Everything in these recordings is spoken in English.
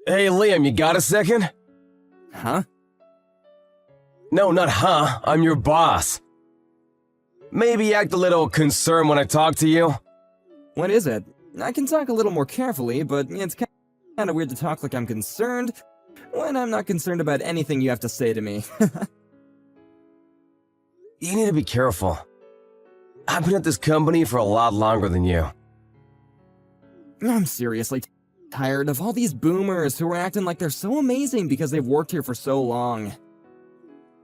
Hey, Liam, you got a second? Huh? No, not huh. I'm your boss. Maybe act a little concerned when I talk to you. What is it? I can talk a little more carefully, but it's kind of weird to talk like I'm concerned when I'm not concerned about anything you have to say to me. You need to be careful. I've been at this company for a lot longer than you. I'm seriously tired of all these boomers who are acting like they're so amazing because they've worked here for so long.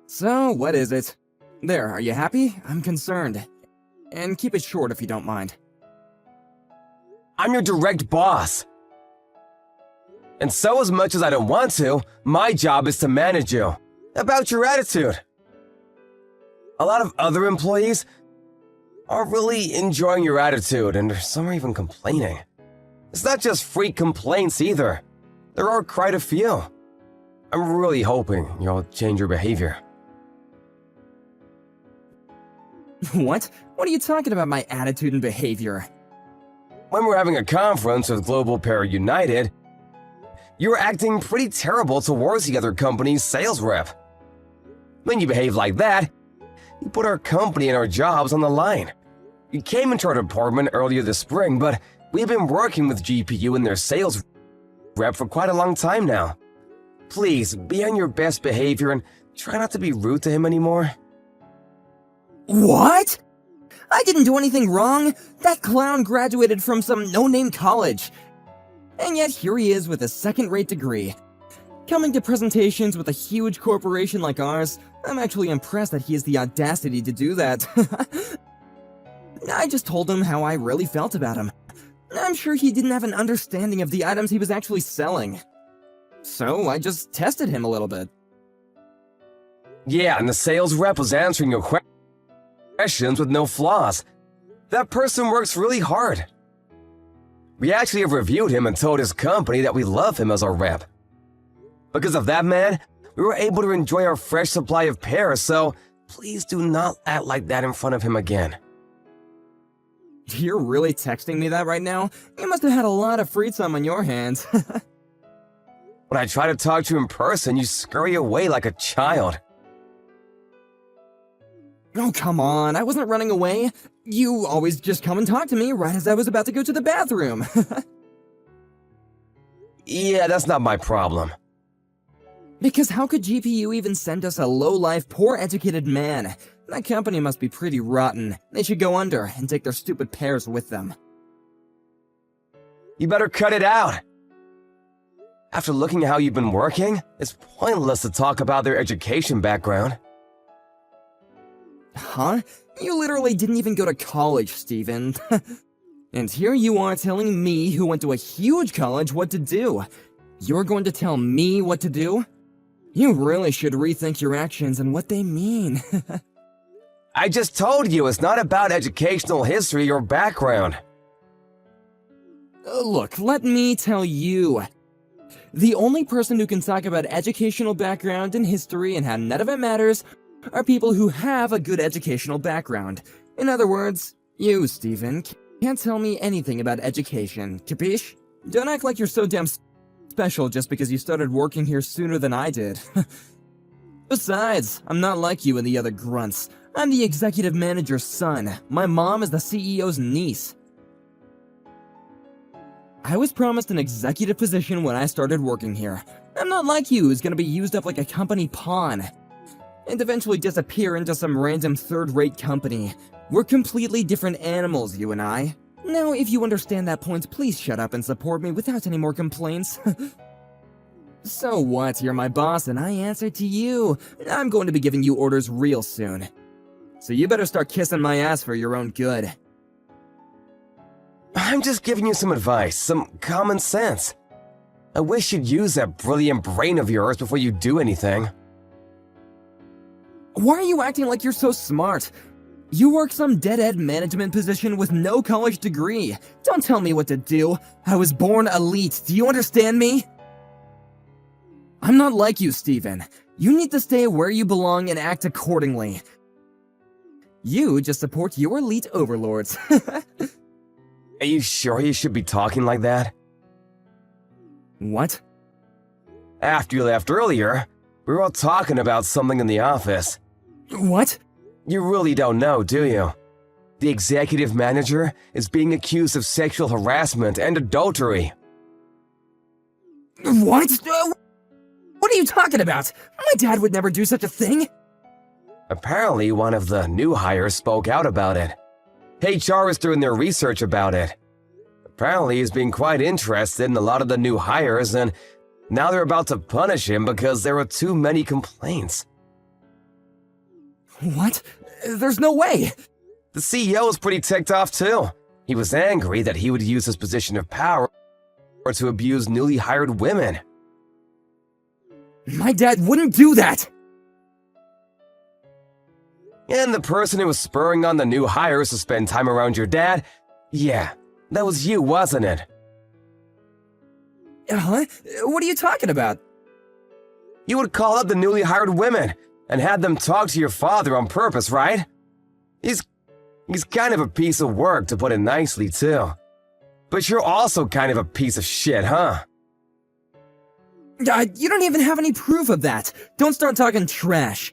So, what is it? There, are you happy? I'm concerned. And keep it short if you don't mind. I'm your direct boss. And so as much as I don't want to, my job is to manage you. About your attitude. A lot of other employees are really enjoying your attitude, and some are even complaining. It's not just freak complaints either. There are quite a few. I'm really hoping you'll change your behavior. What? What are you talking about, my attitude and behavior? When we're having a conference with Global Para United, you're acting pretty terrible towards the other company's sales rep. When you behave like that, you put our company and our jobs on the line. You came into our department earlier this spring, but we've been working with GPU and their sales rep for quite a long time now. Please, be on your best behavior and try not to be rude to him anymore. What? I didn't do anything wrong. That clown graduated from some no-name college. And yet here he is with a second-rate degree. Coming to presentations with a huge corporation like ours, I'm actually impressed that he has the audacity to do that. I just told him how I really felt about him. I'm sure he didn't have an understanding of the items he was actually selling. So I just tested him a little bit. Yeah, and the sales rep was answering your questions with no flaws. That person works really hard. We actually have reviewed him and told his company that we love him as our rep. Because of that man, we were able to enjoy our fresh supply of pears, so please do not act like that in front of him again. You're really texting me that right now? You must have had a lot of free time on your hands. When I try to talk to you in person, you scurry away like a child. Oh, come on, I wasn't running away. You always just come and talk to me right as I was about to go to the bathroom. Yeah, that's not my problem. Because how could GPU even send us a low-life, poor-educated man? That company must be pretty rotten. They should go under and take their stupid pears with them. You better cut it out. After looking at how you've been working, it's pointless to talk about their education background. Huh? You literally didn't even go to college, Steven. And here you are telling me, who went to a huge college, what to do. You're going to tell me what to do? You really should rethink your actions and what they mean. I just told you it's not about educational history or background. Look, let me tell you. The only person who can talk about educational background and history and how none of it matters are people who have a good educational background. In other words, you, Steven, can't tell me anything about education, capiche? Don't act like you're so damn special just because you started working here sooner than I did. Besides, I'm not like you and the other grunts. I'm the executive manager's son. My mom is the CEO's niece. I was promised an executive position when I started working here. I'm not like you who's gonna be used up like a company pawn and eventually disappear into some random third-rate company. We're completely different animals, you and I. Now, if you understand that point, please shut up and support me without any more complaints. So what? You're my boss and I answer to you. I'm going to be giving you orders real soon. So you better start kissing my ass for your own good. I'm just giving you some advice, some common sense. I wish you'd use that brilliant brain of yours before you do anything. Why are you acting like you're so smart? You work some dead-end management position with no college degree. Don't tell me what to do. I was born elite, do you understand me? I'm not like you, Steven. You need to stay where you belong and act accordingly. You just support your elite overlords. Are you sure you should be talking like that? What? After you left earlier, we were all talking about something in the office. What? You really don't know, do you? The executive manager is being accused of sexual harassment and adultery. What? What are you talking about? My dad would never do such a thing. Apparently, one of the new hires spoke out about it. HR is doing their research about it. Apparently, he's being quite interested in a lot of the new hires, and now they're about to punish him because there were too many complaints. What? There's no way. The CEO is pretty ticked off too. He was angry that he would use his position of power to abuse newly hired women. My dad wouldn't do that. And the person who was spurring on the new hires to spend time around your dad, yeah, that was you, wasn't it? Huh? What are you talking about? You would call up the newly hired women and had them talk to your father on purpose, right? He's kind of a piece of work, to put it nicely, too. But you're also kind of a piece of shit, huh? You don't even have any proof of that. Don't start talking trash.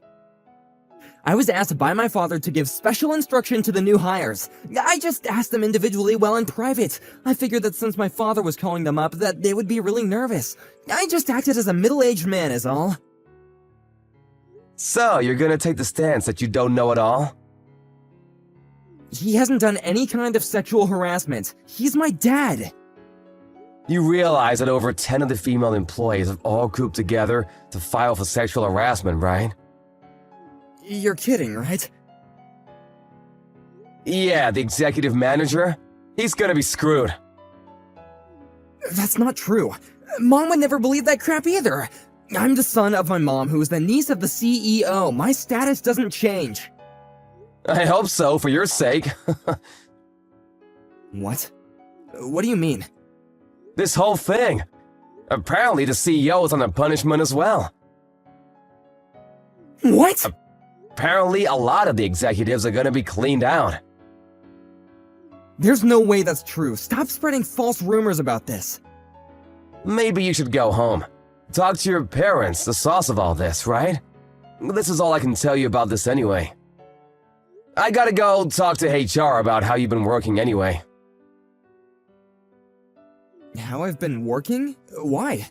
I was asked by my father to give special instruction to the new hires. I just asked them individually while in private. I figured that since my father was calling them up, that they would be really nervous. I just acted as a middle-aged man is all. So, you're gonna take the stance that you don't know it all? He hasn't done any kind of sexual harassment. He's my dad. You realize that over 10 of the female employees have all grouped together to file for sexual harassment, right? You're kidding, right? Yeah, the executive manager, he's gonna be screwed. That's not true. Mom would never believe that crap either. I'm the son of my mom, who is the niece of the CEO. My status doesn't change. I hope so, for your sake. What? What do you mean? This whole thing. Apparently the CEO is on a punishment as well. What? Apparently a lot of the executives are gonna be cleaned out. There's no way that's true. Stop spreading false rumors about this. Maybe you should go home. Talk to your parents, the source of all this, right? This is all I can tell you about this anyway. I gotta go talk to HR about how you've been working anyway. How I've been working? Why?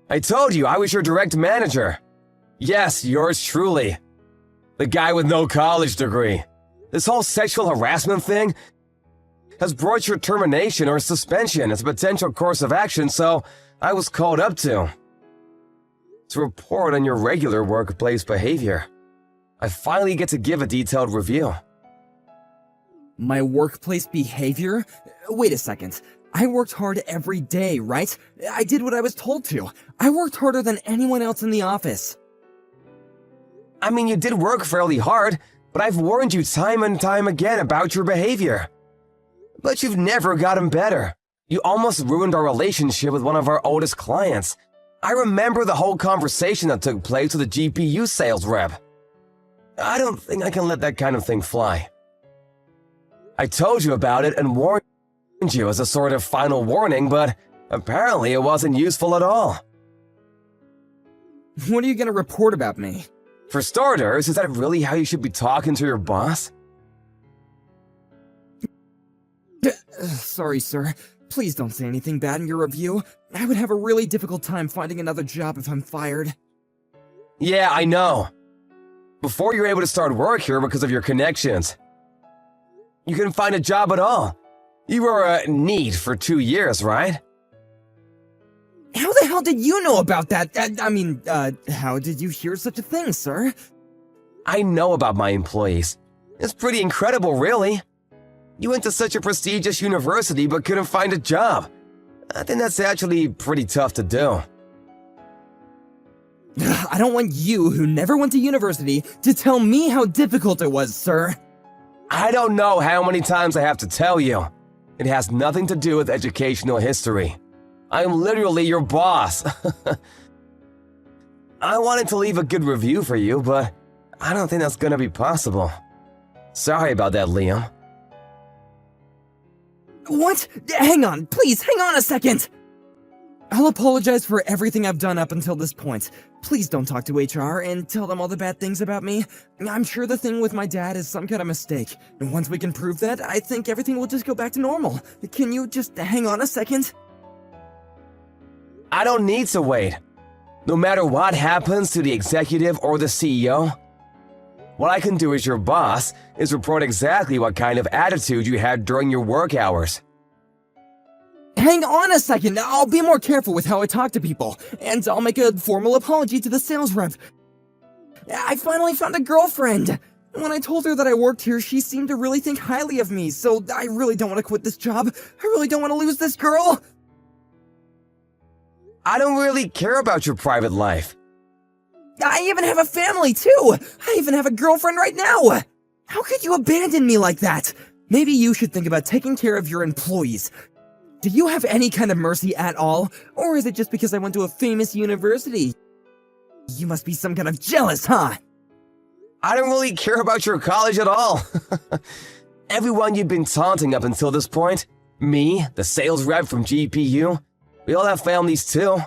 I told you I was your direct manager. Yes, yours truly. The guy with no college degree. This whole sexual harassment thing has brought your termination or suspension as a potential course of action, so I was called up to report on your regular workplace behavior. I finally get to give a detailed review. My workplace behavior? Wait a second. I worked hard every day, right? I did what I was told to. I worked harder than anyone else in the office. I mean, you did work fairly hard, but I've warned you time and time again about your behavior. But you've never gotten better. You almost ruined our relationship with one of our oldest clients. I remember the whole conversation that took place with the GPU sales rep. I don't think I can let that kind of thing fly. I told you about it and warned you as a sort of final warning, but apparently it wasn't useful at all. What are you gonna report about me? For starters, is that really how you should be talking to your boss? Sorry, sir. Please don't say anything bad in your review. I would have a really difficult time finding another job if I'm fired. Yeah, I know. Before you're able to start work here because of your connections, you couldn't find a job at all. You were a need for 2 years, right? How the hell did you know about that? How did you hear such a thing, sir? I know about my employees. It's pretty incredible, really. You went to such a prestigious university but couldn't find a job. I think that's actually pretty tough to do. I don't want you, who never went to university, to tell me how difficult it was, sir. I don't know how many times I have to tell you. It has nothing to do with educational history. I'm literally your boss. I wanted to leave a good review for you, but I don't think that's gonna be possible. Sorry about that, Liam. What? Hang on, please, hang on a second! I'll apologize for everything I've done up until this point. Please don't talk to HR and tell them all the bad things about me. I'm sure the thing with my dad is some kind of mistake, and once we can prove that, I think everything will just go back to normal. Can you just hang on a second? I don't need to wait. No matter what happens to the executive or the CEO, what I can do as your boss is report exactly what kind of attitude you had during your work hours. Hang on a second, I'll be more careful with how I talk to people, and I'll make a formal apology to the sales rep. I finally found a girlfriend! When I told her that I worked here, she seemed to really think highly of me, so I really don't want to quit this job. I really don't want to lose this girl! I don't really care about your private life. I even have a family, too! I even have a girlfriend right now! How could you abandon me like that? Maybe you should think about taking care of your employees. Do you have any kind of mercy at all? Or is it just because I went to a famous university? You must be some kind of jealous, huh? I don't really care about your college at all. Everyone you've been taunting up until this point, me, the sales rep from GPU, we all have families too.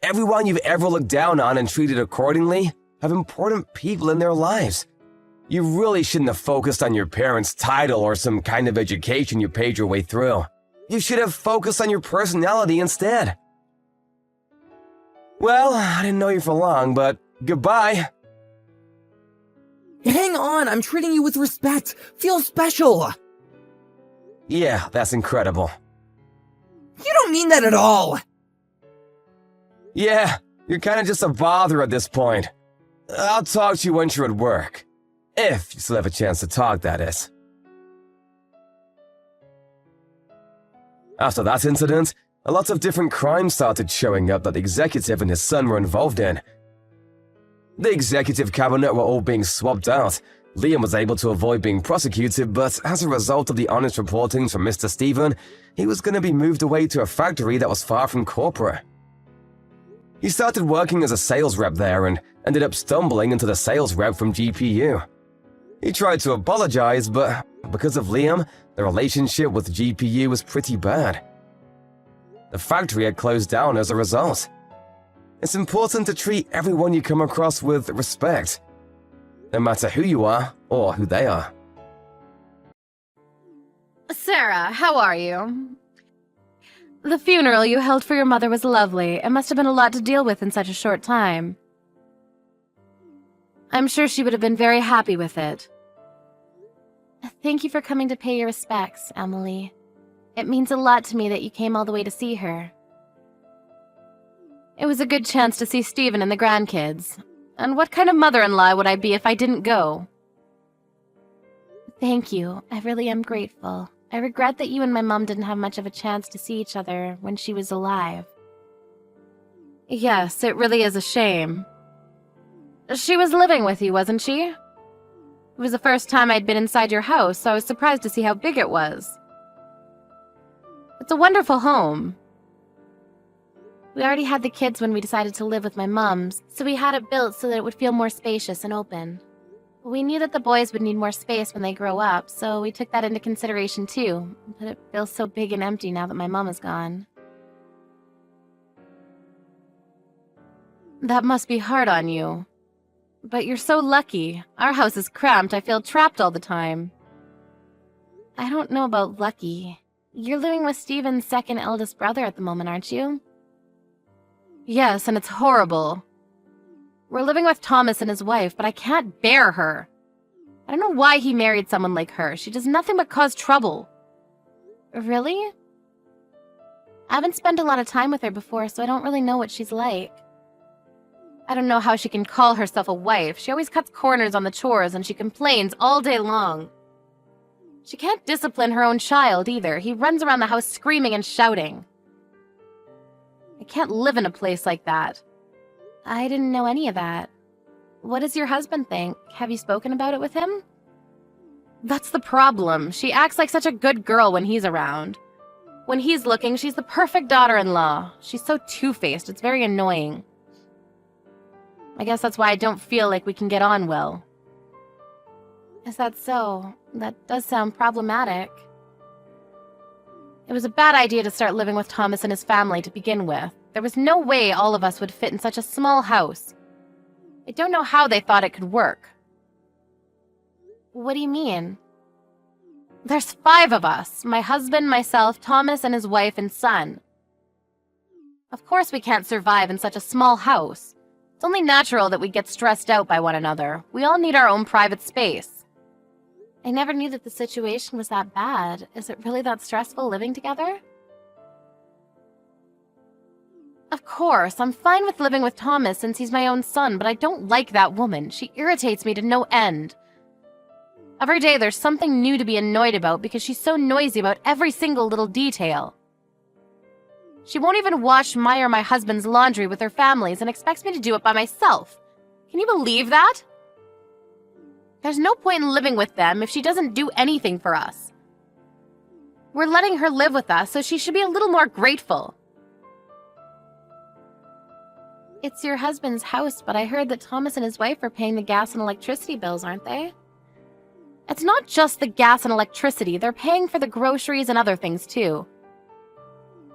Everyone you've ever looked down on and treated accordingly have important people in their lives. You really shouldn't have focused on your parents' title or some kind of education you paid your way through. You should have focused on your personality instead. Well, I didn't know you for long, but goodbye. Hang on, I'm treating you with respect. Feel special. Yeah, that's incredible. You don't mean that at all. Yeah, you're kind of just a bother at this point. I'll talk to you once you're at work. If you still have a chance to talk, that is. After that incident, a lot of different crimes started showing up that the executive and his son were involved in. The executive cabinet were all being swapped out. Liam was able to avoid being prosecuted, but as a result of the honest reporting from Mr. Stephen, he was going to be moved away to a factory that was far from corporate. He started working as a sales rep there and ended up stumbling into the sales rep from GPU. He tried to apologize, but because of Liam, the relationship with GPU was pretty bad. The factory had closed down as a result. It's important to treat everyone you come across with respect, no matter who you are or who they are. Sarah, how are you? The funeral you held for your mother was lovely. It must have been a lot to deal with in such a short time. I'm sure she would have been very happy with it. Thank you for coming to pay your respects, Emily. It means a lot to me that you came all the way to see her. It was a good chance to see Stephen and the grandkids. And what kind of mother-in-law would I be if I didn't go? Thank you. I really am grateful. I regret that you and my mom didn't have much of a chance to see each other when she was alive. Yes, it really is a shame. She was living with you, wasn't she? It was the first time I'd been inside your house, so I was surprised to see how big it was. It's a wonderful home. We already had the kids when we decided to live with my mums, so we had it built so that it would feel more spacious and open. We knew that the boys would need more space when they grow up, so we took that into consideration too, but it feels so big and empty now that my mom is gone. That must be hard on you. But you're so lucky. Our house is cramped. I feel trapped all the time. I don't know about lucky. You're living with Stephen's second eldest brother at the moment, aren't you? Yes, and it's horrible. We're living with Thomas and his wife, but I can't bear her. I don't know why he married someone like her. She does nothing but cause trouble. Really? I haven't spent a lot of time with her before, so I don't really know what she's like. I don't know how she can call herself a wife. She always cuts corners on the chores and she complains all day long. She can't discipline her own child either. He runs around the house screaming and shouting. I can't live in a place like that. I didn't know any of that. What does your husband think? Have you spoken about it with him? That's the problem. She acts like such a good girl when he's around. When he's looking, she's the perfect daughter-in-law. She's so two-faced, it's very annoying. I guess that's why I don't feel like we can get on well. Is that so? That does sound problematic. It was a bad idea to start living with Thomas and his family to begin with. There was no way all of us would fit in such a small house. I don't know how they thought it could work. What do you mean? There's 5 of us. My husband, myself, Thomas, and his wife and son. Of course we can't survive in such a small house. It's only natural that we get stressed out by one another. We all need our own private space. I never knew that the situation was that bad. Is it really that stressful living together? Of course, I'm fine with living with Thomas since he's my own son, but I don't like that woman. She irritates me to no end. Every day there's something new to be annoyed about because she's so noisy about every single little detail. She won't even wash my or my husband's laundry with their families and expects me to do it by myself. Can you believe that? There's no point in living with them if she doesn't do anything for us. We're letting her live with us, so she should be a little more grateful. It's your husband's house, but I heard that Thomas and his wife are paying the gas and electricity bills, aren't they? It's not just the gas and electricity. They're paying for the groceries and other things, too.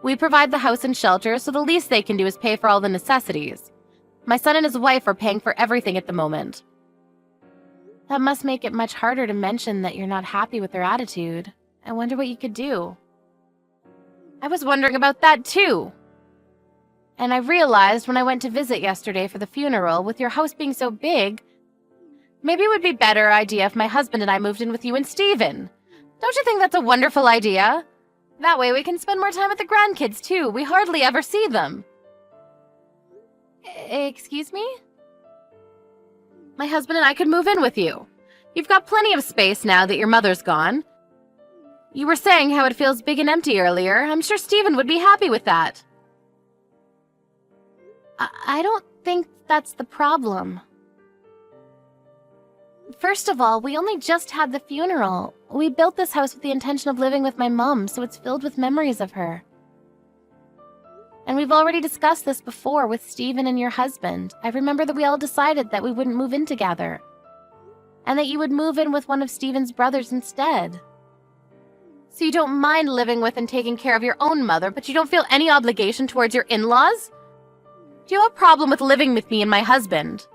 We provide the house and shelter, so the least they can do is pay for all the necessities. My son and his wife are paying for everything at the moment. That must make it much harder to mention that you're not happy with their attitude. I wonder what you could do. I was wondering about that, too. And I realized when I went to visit yesterday for the funeral, with your house being so big, maybe it would be a better idea if my husband and I moved in with you and Steven. Don't you think that's a wonderful idea? That way we can spend more time with the grandkids, too. We hardly ever see them. Excuse me? My husband and I could move in with you. You've got plenty of space now that your mother's gone. You were saying how it feels big and empty earlier. I'm sure Steven would be happy with that. I don't think that's the problem. First of all, we only just had the funeral. We built this house with the intention of living with my mom, so it's filled with memories of her. And we've already discussed this before with Steven and your husband. I remember that we all decided that we wouldn't move in together. And that you would move in with one of Steven's brothers instead. So you don't mind living with and taking care of your own mother, but you don't feel any obligation towards your in-laws? Do you have a problem with living with me and my husband?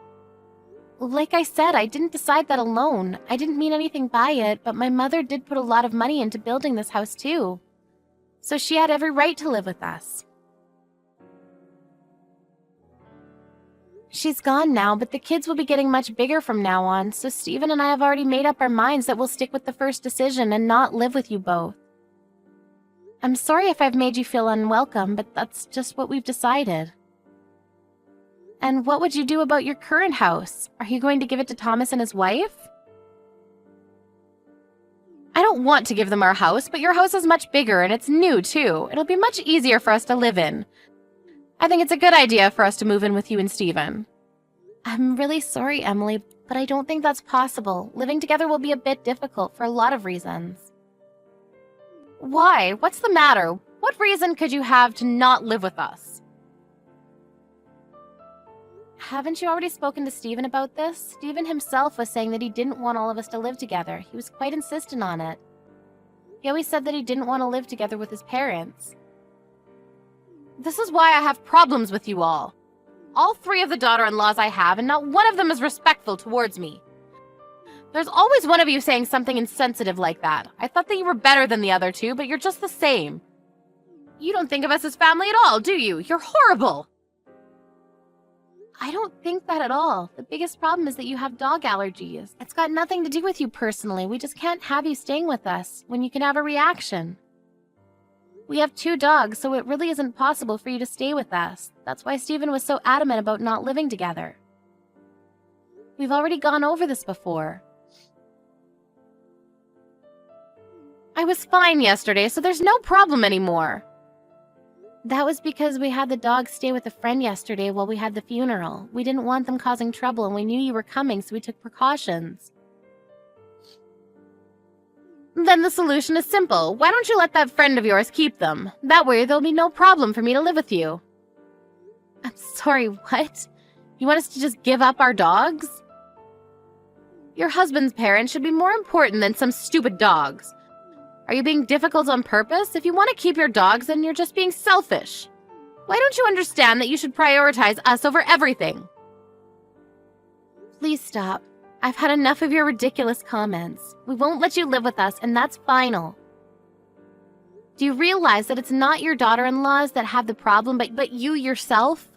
Like I said, I didn't decide that alone. I didn't mean anything by it, but my mother did put a lot of money into building this house too. So she had every right to live with us. She's gone now, but the kids will be getting much bigger from now on, so Steven and I have already made up our minds that we'll stick with the first decision and not live with you both. I'm sorry if I've made you feel unwelcome, but that's just what we've decided. And what would you do about your current house? Are you going to give it to Thomas and his wife? I don't want to give them our house, but your house is much bigger and it's new too. It'll be much easier for us to live in. I think it's a good idea for us to move in with you and Steven. I'm really sorry, Emily, but I don't think that's possible. Living together will be a bit difficult for a lot of reasons. Why? What's the matter? What reason could you have to not live with us? Haven't you already spoken to Steven about this? Steven himself was saying that he didn't want all of us to live together. He was quite insistent on it. He always said that he didn't want to live together with his parents. This is why I have problems with you all. All 3 of the daughter-in-laws I have, and not one of them is respectful towards me. There's always one of you saying something insensitive like that. I thought that you were better than the other 2, but you're just the same. You don't think of us as family at all, do you? You're horrible. I don't think that at all. The biggest problem is that you have dog allergies. It's got nothing to do with you personally. We just can't have you staying with us when you can have a reaction. We have 2 dogs, so it really isn't possible for you to stay with us. That's why Steven was so adamant about not living together. We've already gone over this before. I was fine yesterday, so there's no problem anymore. That was because we had the dogs stay with a friend yesterday while we had the funeral. We didn't want them causing trouble, and we knew you were coming, so we took precautions. Then the solution is simple. Why don't you let that friend of yours keep them? That way there'll be no problem for me to live with you. I'm sorry, what? You want us to just give up our dogs? Your husband's parents should be more important than some stupid dogs. Are you being difficult on purpose? If you want to keep your dogs, then you're just being selfish. Why don't you understand that you should prioritize us over everything? Please stop. I've had enough of your ridiculous comments. We won't let you live with us, and that's final. Do you realize that it's not your daughter-in-laws that have the problem, but you yourself?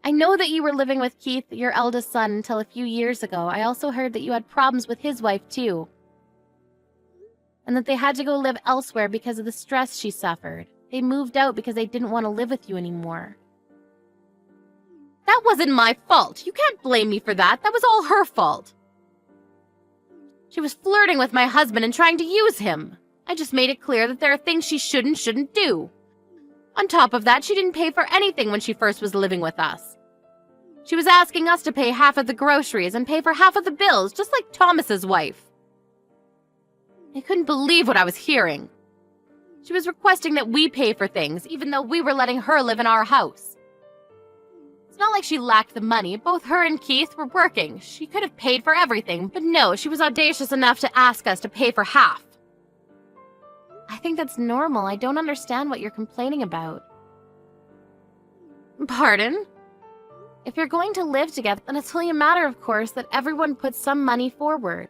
I know that you were living with Keith, your eldest son, until a few years ago. I also heard that you had problems with his wife, too. And that they had to go live elsewhere because of the stress she suffered. They moved out because they didn't want to live with you anymore. That wasn't my fault. You can't blame me for that. That was all her fault. She was flirting with my husband and trying to use him. I just made it clear that there are things she shouldn't do. On top of that, she didn't pay for anything when she first was living with us. She was asking us to pay half of the groceries and pay for half of the bills, just like Thomas's wife. I couldn't believe what I was hearing. She was requesting that we pay for things, even though we were letting her live in our house. It's not like she lacked the money. Both her and Keith were working. She could have paid for everything, but no, she was audacious enough to ask us to pay for half. I think that's normal. I don't understand what you're complaining about. Pardon? If you're going to live together, then it's only a matter, of course, that everyone puts some money forward.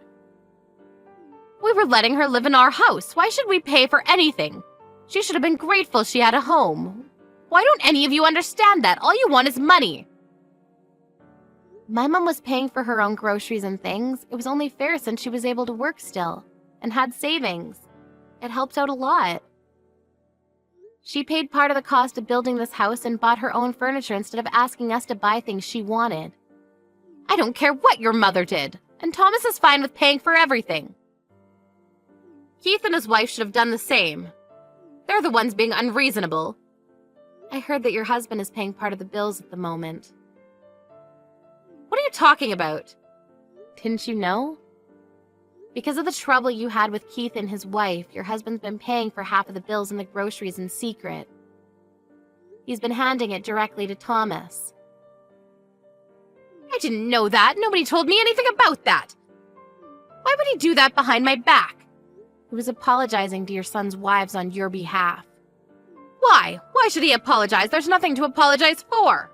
We were letting her live in our house. Why should we pay for anything? She should have been grateful she had a home. Why don't any of you understand that? All you want is money. My mom was paying for her own groceries and things. It was only fair since she was able to work still and had savings. It helped out a lot. She paid part of the cost of building this house and bought her own furniture instead of asking us to buy things she wanted. I don't care what your mother did, and Thomas is fine with paying for everything. Keith and his wife should have done the same. They're the ones being unreasonable. I heard that your husband is paying part of the bills at the moment. What are you talking about? Didn't you know? Because of the trouble you had with Keith and his wife, your husband's been paying for half of the bills and the groceries in secret. He's been handing it directly to Thomas. I didn't know that. Nobody told me anything about that. Why would he do that behind my back? He was apologizing to your son's wives on your behalf. Why? Why should he apologize? There's nothing to apologize for.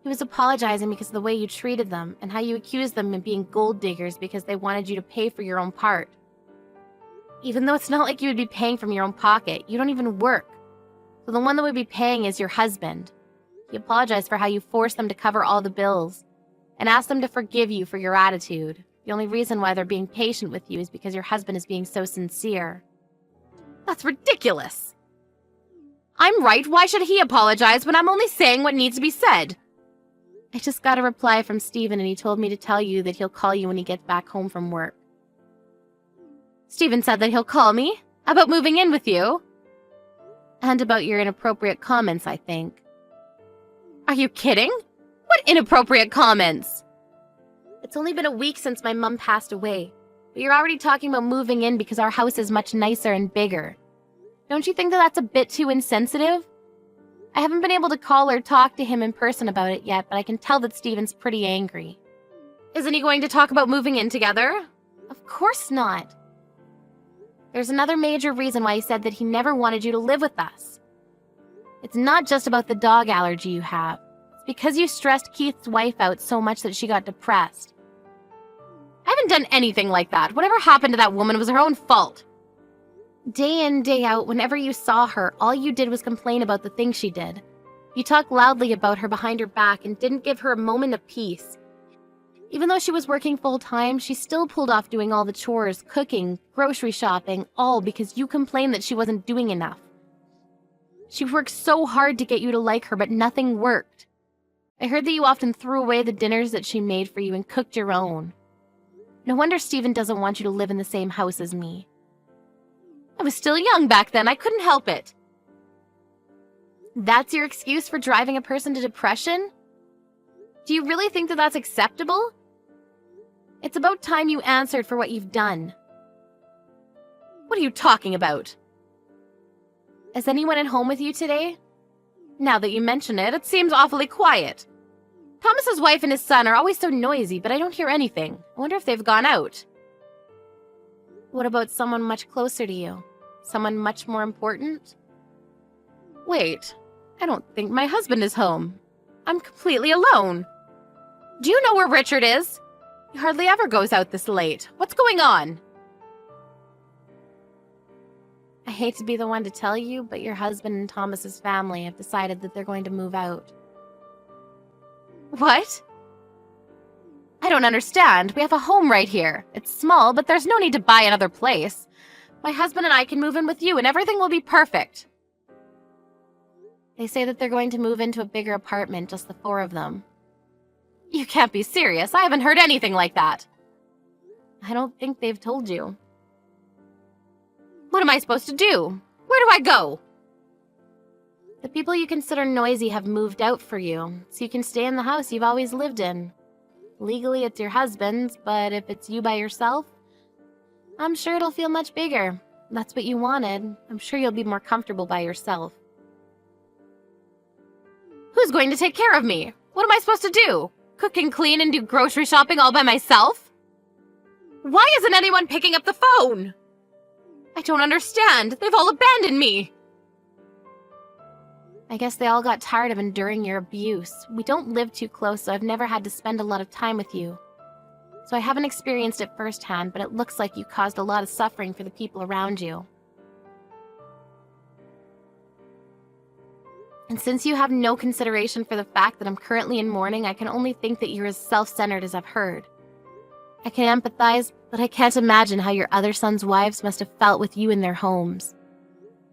He was apologizing because of the way you treated them and how you accused them of being gold diggers because they wanted you to pay for your own part. Even though it's not like you would be paying from your own pocket, you don't even work. So the one that would be paying is your husband. He apologized for how you forced them to cover all the bills and asked them to forgive you for your attitude. The only reason why they're being patient with you is because your husband is being so sincere. That's ridiculous. I'm right. Why should he apologize when I'm only saying what needs to be said? I just got a reply from Steven and he told me to tell you that he'll call you when he gets back home from work. Steven said that he'll call me about moving in with you. And about your inappropriate comments, I think. Are you kidding? What inappropriate comments? It's only been a week since my mom passed away, but you're already talking about moving in because our house is much nicer and bigger. Don't you think that that's a bit too insensitive? I haven't been able to call or talk to him in person about it yet, but I can tell that Steven's pretty angry. Isn't he going to talk about moving in together? Of course not. There's another major reason why he said that he never wanted you to live with us. It's not just about the dog allergy you have. It's because you stressed Keith's wife out so much that she got depressed. I haven't done anything like that. Whatever happened to that woman was her own fault. Day in, day out, whenever you saw her, all you did was complain about the things she did. You talked loudly about her behind her back and didn't give her a moment of peace. Even though she was working full-time, she still pulled off doing all the chores, cooking, grocery shopping, all because you complained that she wasn't doing enough. She worked so hard to get you to like her, but nothing worked. I heard that you often threw away the dinners that she made for you and cooked your own. No wonder Steven doesn't want you to live in the same house as me. I was still young back then. I couldn't help it. That's your excuse for driving a person to depression? Do you really think that that's acceptable? It's about time you answered for what you've done. What are you talking about? Is anyone at home with you today? Now that you mention it, it seems awfully quiet. Thomas's wife and his son are always so noisy, but I don't hear anything. I wonder if they've gone out. What about someone much closer to you? Someone much more important? Wait, I don't think my husband is home. I'm completely alone. Do you know where Richard is? He hardly ever goes out this late. What's going on? I hate to be the one to tell you, but your husband and Thomas's family have decided that they're going to move out. What? I don't understand. We have a home right here. It's small, but there's no need to buy another place. My husband and I can move in with you and everything will be perfect. They say that they're going to move into a bigger apartment, just the 4 of them. You can't be serious. I haven't heard anything like that. I don't think they've told you. What am I supposed to do? Where do I go? The people you consider noisy have moved out for you, so you can stay in the house you've always lived in. Legally, it's your husband's, but if it's you by yourself, I'm sure it'll feel much bigger. That's what you wanted. I'm sure you'll be more comfortable by yourself. Who's going to take care of me? What am I supposed to do? Cook and clean and do grocery shopping all by myself? Why isn't anyone picking up the phone? I don't understand. They've all abandoned me. I guess they all got tired of enduring your abuse. We don't live too close, so I've never had to spend a lot of time with you. So I haven't experienced it firsthand, but it looks like you caused a lot of suffering for the people around you. And since you have no consideration for the fact that I'm currently in mourning, I can only think that you're as self-centered as I've heard. I can empathize, but I can't imagine how your other sons' wives must have felt with you in their homes.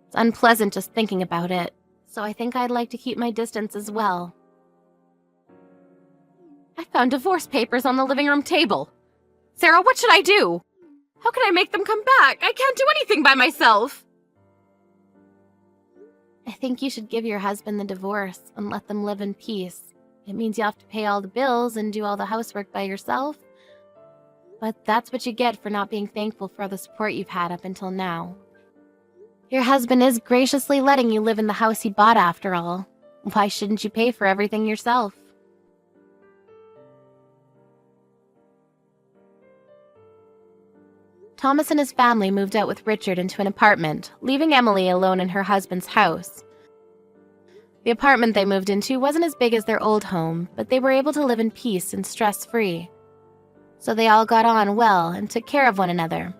It's unpleasant just thinking about it, so I think I'd like to keep my distance as well. I found divorce papers on the living room table. Sarah, what should I do? How can I make them come back? I can't do anything by myself. I think you should give your husband the divorce and let them live in peace. It means you have to pay all the bills and do all the housework by yourself. But that's what you get for not being thankful for all the support you've had up until now. Your husband is graciously letting you live in the house he bought after all. Why shouldn't you pay for everything yourself? Thomas and his family moved out with Richard into an apartment, leaving Emily alone in her husband's house. The apartment they moved into wasn't as big as their old home, but they were able to live in peace and stress-free. So they all got on well and took care of one another.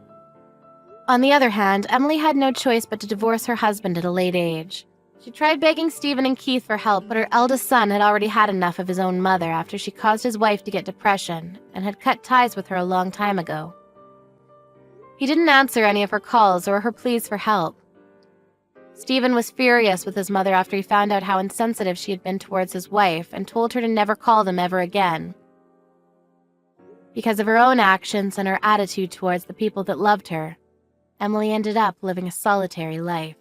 On the other hand, Emily had no choice but to divorce her husband at a late age. She tried begging Stephen and Keith for help, but her eldest son had already had enough of his own mother after she caused his wife to get depression and had cut ties with her a long time ago. He didn't answer any of her calls or her pleas for help. Stephen was furious with his mother after he found out how insensitive she had been towards his wife and told her to never call them ever again. Because of her own actions and her attitude towards the people that loved her, Emily ended up living a solitary life.